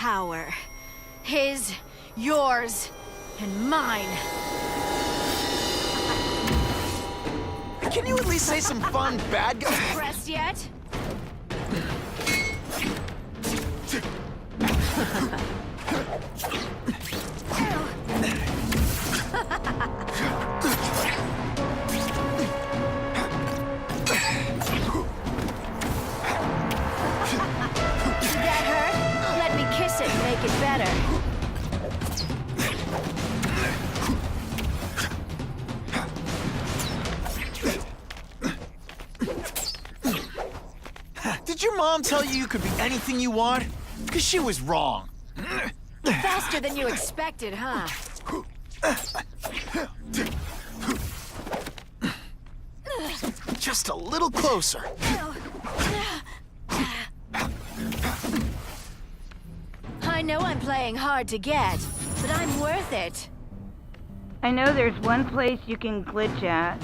power. His, yours, and mine. Can you at least say some fun bad guy? Pressed yet? That hurt? Let me kiss it and make it better. Did your mom tell you could be anything you want? Because she was wrong. Faster than you expected, huh? Just a little closer. I know I'm playing hard to get, but I'm worth it. I know there's one place you can glitch at.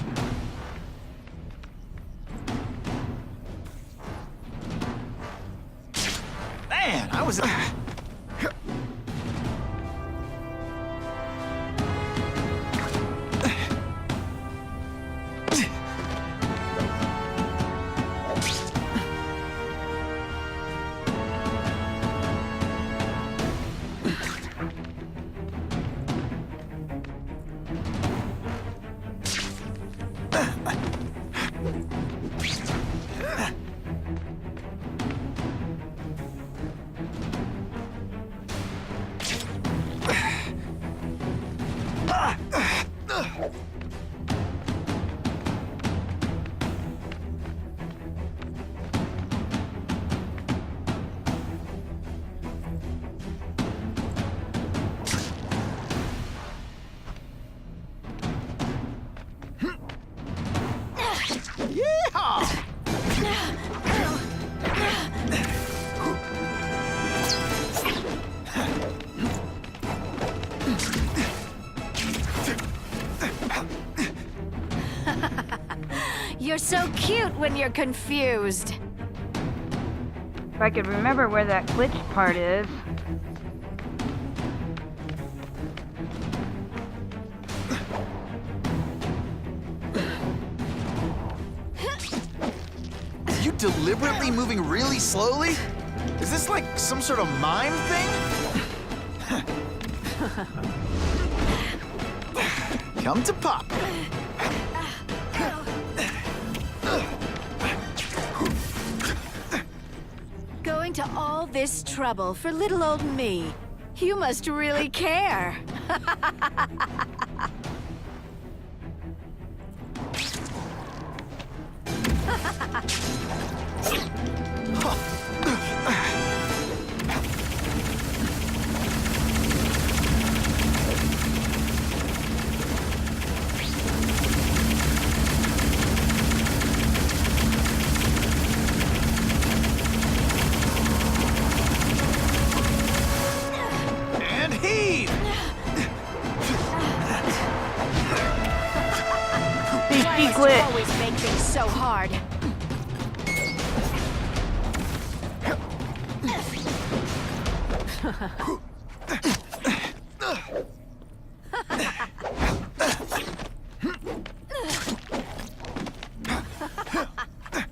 Man, I was... You're so cute when you're confused. If I could remember where that glitch part is. Are you deliberately moving really slowly? Is this like some sort of mime thing? Come to Pop. Going to all this trouble for little old me. You must really care. And heave! Why must you glitch. always make things so hard?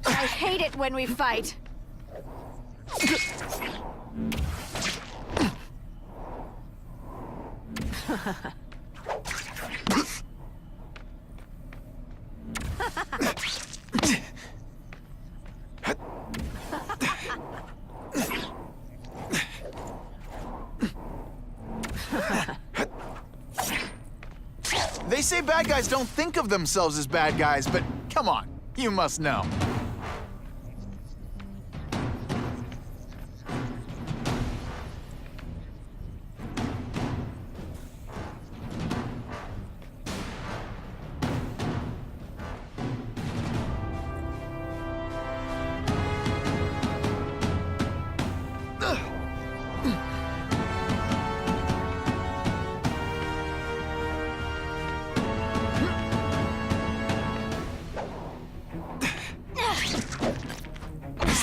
I hate it when we fight. They say bad guys don't think of themselves as bad guys, but come on, you must know.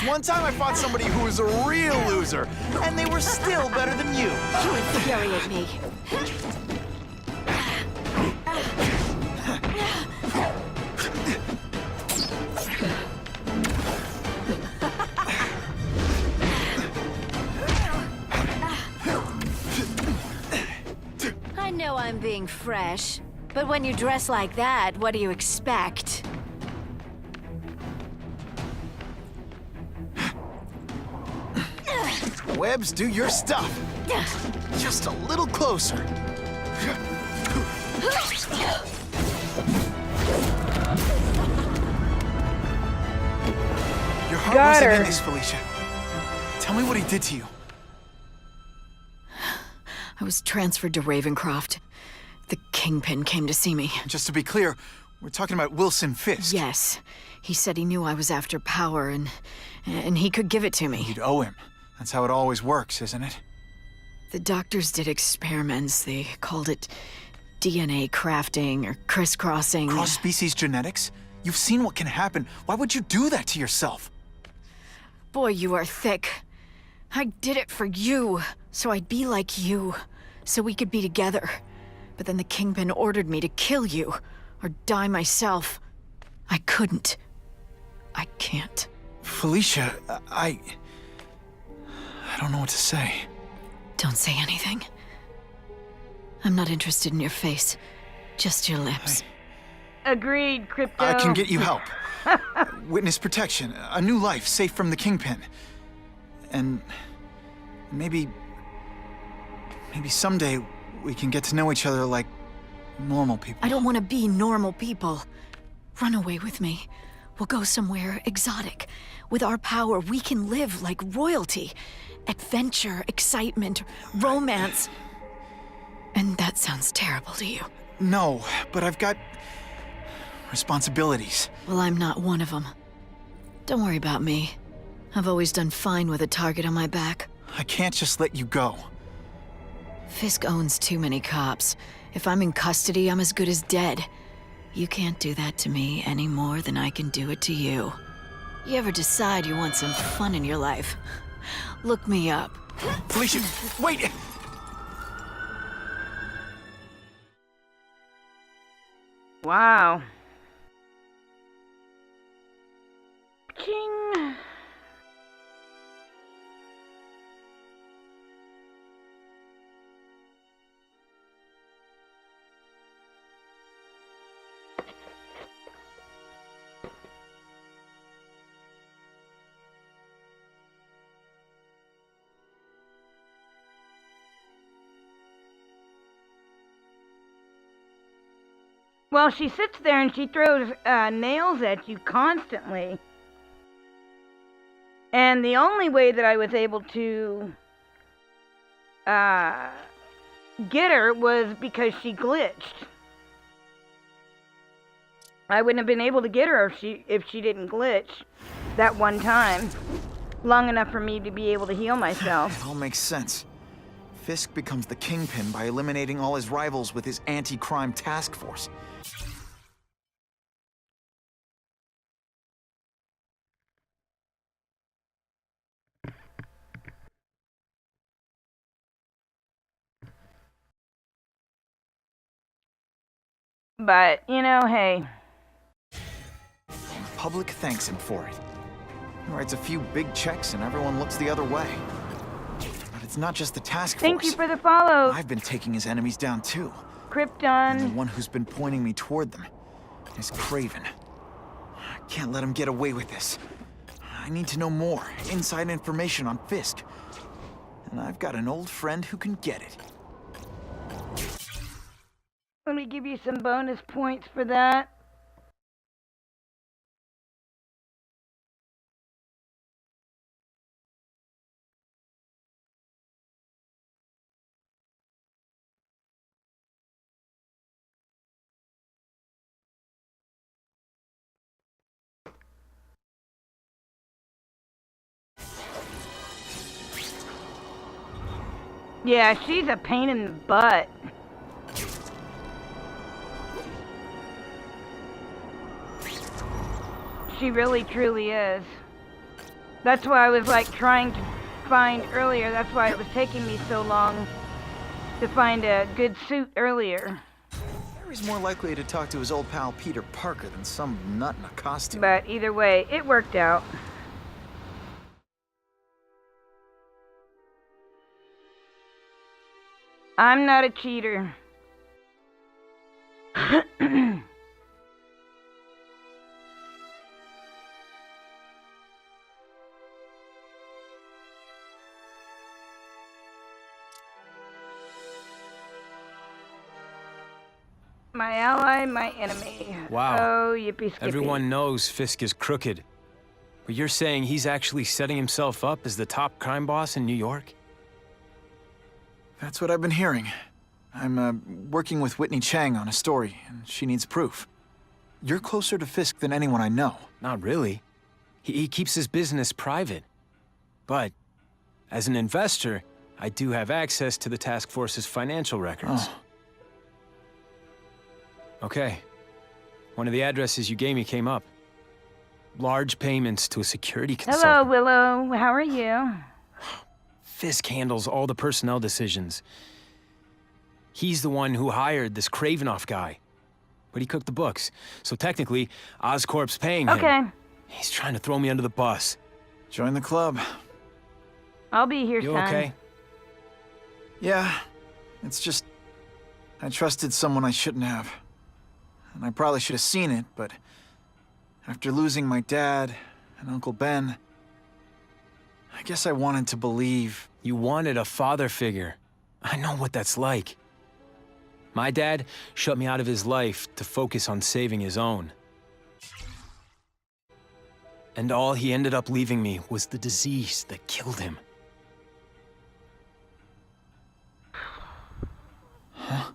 One time I fought somebody who was a real loser, and they were still better than you. You infuriate me. I know I'm being fresh, but when you dress like that, what do you expect? Webs, do your stuff. Just a little closer. Your heart Got wasn't her. in this, Felicia. Tell me what he did to you. I was transferred to Ravencroft. The Kingpin came to see me. Just to be clear, we're talking about Wilson Fisk. Yes. He said he knew I was after power and he could give it to me. You'd owe him. That's how it always works, isn't it? The doctors did experiments. They called it DNA crafting or crisscrossing. Cross-species genetics? You've seen what can happen. Why would you do that to yourself? Boy, you are thick. I did it for you, so I'd be like you, so we could be together. But then the Kingpin ordered me to kill you, or die myself. I couldn't. I can't. Felicia, I don't know what to say. Don't say anything. I'm not interested in your face, just your lips. Agreed, Crypto. I can get you help. Witness protection, a new life safe from the Kingpin. And maybe someday we can get to know each other like normal people. I don't want to be normal people. Run away with me. We'll go somewhere exotic. With our power, we can live like royalty. Adventure, excitement, romance. And that sounds terrible to you. No, but I've got responsibilities. Well, I'm not one of them. Don't worry about me. I've always done fine with a target on my back. I can't just let you go. Fisk owns too many cops. If I'm in custody, I'm as good as dead. You can't do that to me any more than I can do it to you. You ever decide you want some fun in your life? Look me up. Felicia, wait! Wow. Ching. Well, she sits there and she throws nails at you constantly. And the only way that I was able to get her was because she glitched. I wouldn't have been able to get her if she didn't glitch that one time long enough for me to be able to heal myself. It all makes sense. Fisk becomes the Kingpin by eliminating all his rivals with his anti-crime task force. But, you know, hey. The public thanks him for it. He writes a few big checks and everyone looks the other way. But it's not just the task force. Thank you for the follow, I've been taking his enemies down too. And the Krypton. one who's been pointing me toward them is Craven. I can't let him get away with this. I need to know more, inside information on Fisk. And I've got an old friend who can get it. Let me give you some bonus points for that. Yeah, she's a pain in the butt. She really, truly is. That's why I was like trying to find earlier. That's why it was taking me so long to find a good suit earlier. Harry's more likely to talk to his old pal Peter Parker than some nut in a costume. But either way, it worked out. I'm not a cheater. My ally, my enemy. Wow. Oh, yippee skippy. Everyone knows Fisk is crooked. But you're saying he's actually setting himself up as the top crime boss in New York? That's what I've been hearing. I'm working with Whitney Chang on a story, and she needs proof. You're closer to Fisk than anyone I know. Not really. He keeps his business private. But, as an investor, I do have access to the task force's financial records. Oh. Okay. One of the addresses you gave me came up. Large payments to a security consultant. Hello, Willow. How are you? Fisk handles all the personnel decisions. He's the one who hired this Kravinoff guy. But he cooked the books, so technically, Oscorp's paying him. Okay. He's trying to throw me under the bus. Join the club. I'll be here, You son. okay? Yeah, it's just... I trusted someone I shouldn't have. And I probably should have seen it, but... after losing my dad and Uncle Ben... I guess I wanted to believe... You wanted a father figure. I know what that's like. My dad shut me out of his life to focus on saving his own. And all he ended up leaving me was the disease that killed him. Huh?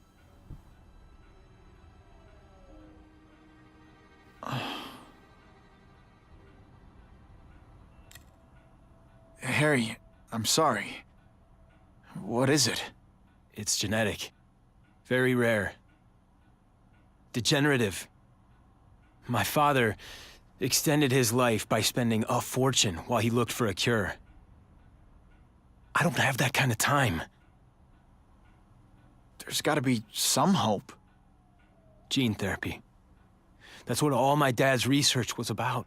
Harry, I'm sorry. What is it? It's genetic. Very rare. Degenerative. My father extended his life by spending a fortune while he looked for a cure. I don't have that kind of time. There's gotta be some hope. Gene therapy. That's what all my dad's research was about.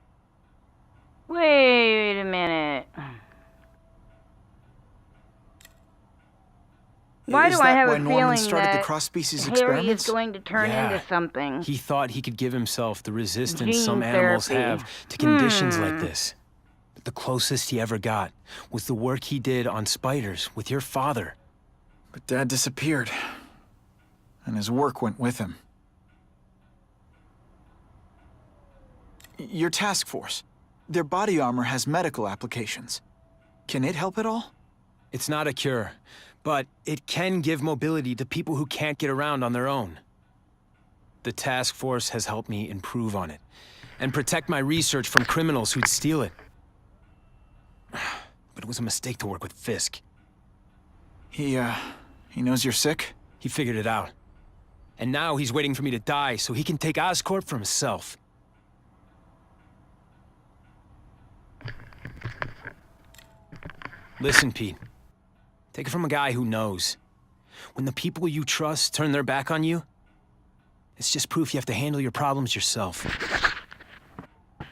Wait a minute. Why do I have a feeling started that the cross-species Harry experiments? is going to turn into something? He thought he could give himself the resistance Gene some animals therapy. have to conditions like this. But the closest he ever got was the work he did on spiders with your father. But Dad disappeared. And his work went with him. Your task force. Their body armor has medical applications. Can it help at all? It's not a cure, but it can give mobility to people who can't get around on their own. The task force has helped me improve on it, and protect my research from criminals who'd steal it. But it was a mistake to work with Fisk. He knows you're sick? He figured it out. And now he's waiting for me to die so he can take Oscorp for himself. Listen, Pete. Take it from a guy who knows. When the people you trust turn their back on you, it's just proof you have to handle your problems yourself.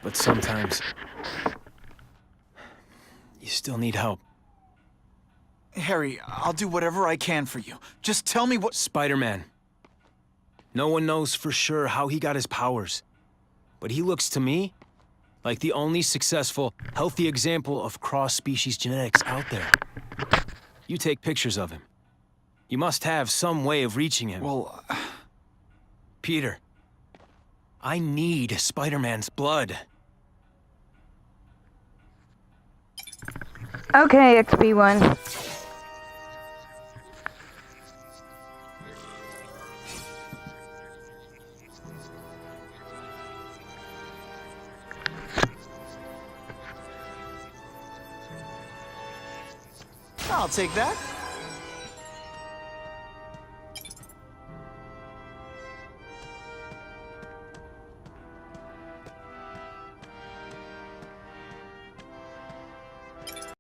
But sometimes, you still need help. Harry, I'll do whatever I can for you. Just tell me what— Spiderman. No one knows for sure how he got his powers. But he looks to me like the only successful, healthy example of cross-species genetics out there. You take pictures of him. You must have some way of reaching him. Well, Peter, I need Spider-Man's blood. Okay, XP1. I'll take that.